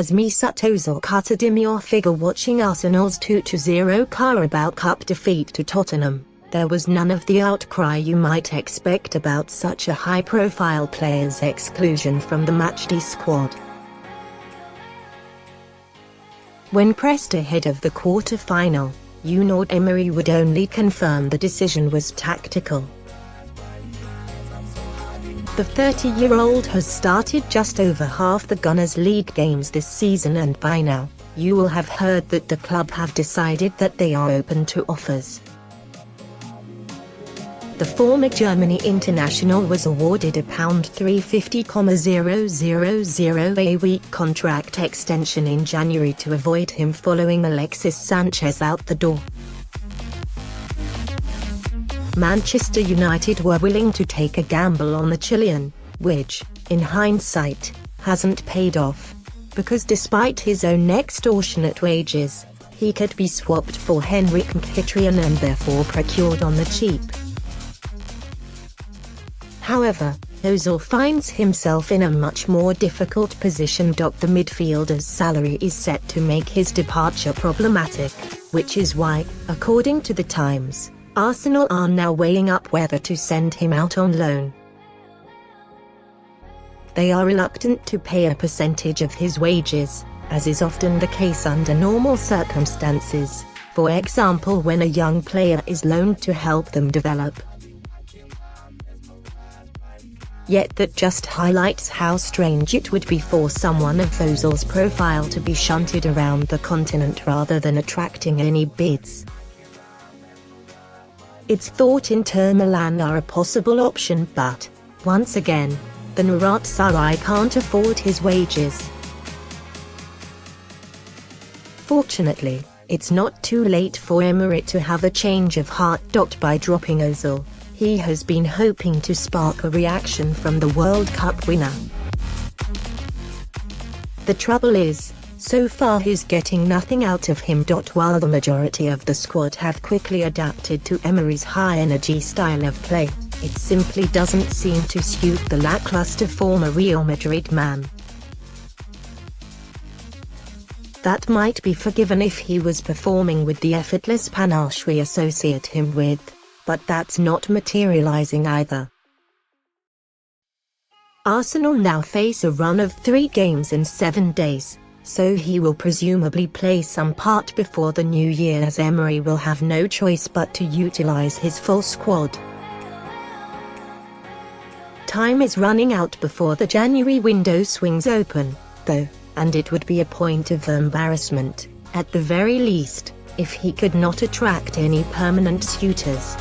as Mesut Ozil cut a demure figure watching Arsenal's 2-0 Carabao Cup defeat to Tottenham. There was none of the outcry you might expect about such a high-profile player's exclusion from the matchday squad. When pressed ahead of the quarter-final, Unai Emery would only confirm the decision was tactical. The 30-year-old has started just over half the Gunners' league games this season, and by now, you will have heard that the club have decided that they are open to offers. The former Germany international was awarded a £350,000 a week contract extension in January to avoid him following Alexis Sanchez out the door. Manchester United were willing to take a gamble on the Chilean, which, in hindsight, hasn't paid off, because despite his own extortionate wages, he could be swapped for Henrik Mkhitaryan and therefore procured on the cheap. However, Ozil finds himself in a much more difficult position. The midfielder's salary is set to make his departure problematic, which is why, according to the Times, Arsenal are now weighing up whether to send him out on loan. They are reluctant to pay a percentage of his wages, as is often the case under normal circumstances, for example when a young player is loaned to help them develop. Yet that just highlights how strange it would be for someone of Ozil's profile to be shunted around the continent rather than attracting any bids. It's thought Inter Milan are a possible option, but, once again, the Galatasaray can't afford his wages. Fortunately, it's not too late for Emery to have a change of heart. By dropping Ozil, he has been hoping to spark a reaction from the World Cup winner. The trouble is, so far he's getting nothing out of him. While the majority of the squad have quickly adapted to Emery's high-energy style of play, it simply doesn't seem to suit the lackluster former Real Madrid man. That might be forgiven if he was performing with the effortless panache we associate him with, but that's not materializing either. Arsenal now face a run of 3 games in 7 days, so he will presumably play some part before the new year, as Emery will have no choice but to utilize his full squad. Time is running out before the January window swings open, though, and it would be a point of embarrassment, at the very least, if he could not attract any permanent suitors.